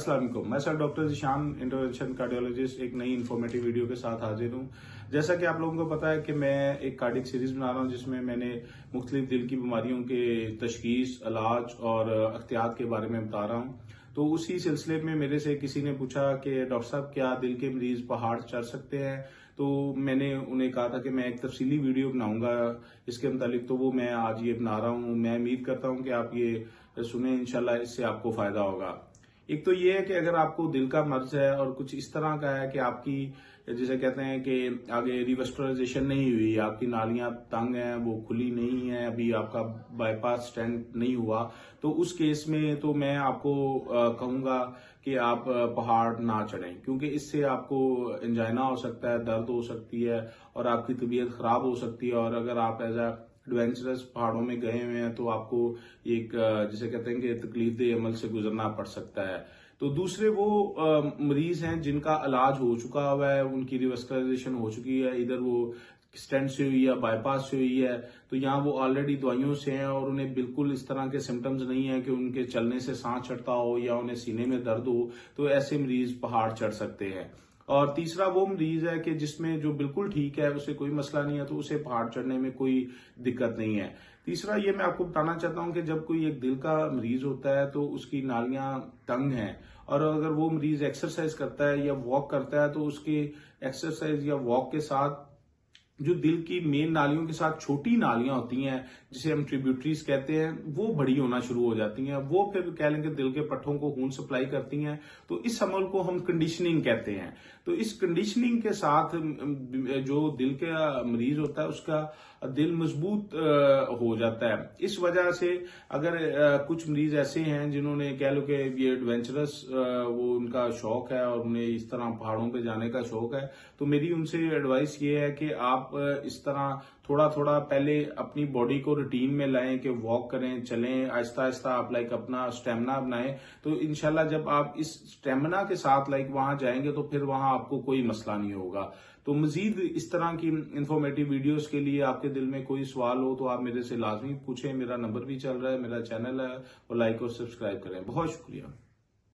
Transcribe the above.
अस्सलाम वालेकुम। मैं sir doctor Zeeshan intervention cardiologist एक नई इन्फॉर्मेटिव वीडियो के साथ हाजिर हूँ। जैसा कि आप लोगों को पता है कि मैं एक कार्डियक सीरीज बना रहा हूँ जिसमें मैंने मुख्तलिफ दिल की बीमारियों के तशखीस, इलाज और एहतियात के बारे में बता रहा हूँ। तो उसी सिलसिले में मेरे से किसी ने पूछा कि डॉक्टर साहब क्या दिल के मरीज पहाड़ चढ़ सकते हैं, तो मैंने उन्हें कहा था कि मैं एक तफसीली वीडियो बनाऊंगा इसके मुतालिक, तो वो मैं आज ये बना रहा हूँ। मैं उम्मीद करता हूँ कि आप ये सुने, इंशाल्लाह इससे आपको फायदा होगा। एक तो ये है कि अगर आपको दिल का मर्ज है और कुछ इस तरह का है कि आपकी जिसे कहते हैं कि आगे रिवस्कुलराइजेशन नहीं हुई, आपकी नालियां तंग हैं, वो खुली नहीं है, अभी आपका बाईपास स्टेंट नहीं हुआ, तो उस केस में तो मैं आपको कहूंगा कि आप पहाड़ ना चढ़ें, क्योंकि इससे आपको एंजाइना हो सकता है, दर्द हो सकती है और आपकी तबीयत खराब हो सकती है। और अगर आप एज एडवेंचरस पहाड़ों में गए हुए हैं तो आपको एक जिसे कहते हैं कि तकलीफदेह अमल से गुजरना पड़ सकता है। तो दूसरे वो मरीज हैं जिनका इलाज हो चुका हुआ है, उनकी रिवस्कुलराइजेशन हो चुकी है, इधर वो स्टेंट से हुई या बाईपास से हुई है, तो यहाँ वो ऑलरेडी दवाइयों से हैं और उन्हें बिल्कुल इस तरह के सिम्टम्स नहीं है कि उनके चलने से सांस चढ़ता हो या उन्हें सीने में दर्द हो, तो ऐसे मरीज पहाड़ चढ़ सकते हैं। और तीसरा वो मरीज है कि जिसमें जो बिल्कुल ठीक है, उसे कोई मसला नहीं है, तो उसे पहाड़ चढ़ने में कोई दिक्कत नहीं है। तीसरा ये मैं आपको बताना चाहता हूं कि जब कोई एक दिल का मरीज होता है तो उसकी नालियां तंग हैं, और अगर वो मरीज एक्सरसाइज करता है या वॉक करता है तो उसके एक्सरसाइज या वॉक के साथ जो दिल की मेन नालियों के साथ छोटी नालियां होती हैं, जिसे हम ट्रिब्यूटरीज कहते हैं, वो बड़ी होना शुरू हो जाती हैं। वो फिर कह लेंगे दिल के पट्टों को खून सप्लाई करती हैं। तो इस अमल को हम कंडीशनिंग कहते हैं। तो इस कंडीशनिंग के साथ जो दिल का मरीज होता है उसका दिल मजबूत हो जाता है। इस वजह से अगर कुछ मरीज ऐसे हैं जिन्होंने कह लो कि ये एडवेंचरस वो उनका शौक है और उन्हें इस तरह पहाड़ों पे जाने का शौक है, तो मेरी उनसे एडवाइस ये है कि आप इस तरह थोड़ा थोड़ा पहले अपनी बॉडी को रूटीन में लाएं कि वॉक करें, चलें, आहिस्ता आहिस्ता आप अपना स्टेमिना बनाएं। तो इंशाल्लाह जब आप इस स्टेमिना के साथ वहां जाएंगे तो फिर वहां आपको कोई मसला नहीं होगा। तो मजीद इस तरह की इंफॉर्मेटिव वीडियोस के लिए आपके दिल में कोई सवाल हो तो आप मेरे से लाजमी पूछें। मेरा नंबर भी चल रहा है, मेरा चैनल है, और लाइक और सब्सक्राइब करें। बहुत शुक्रिया।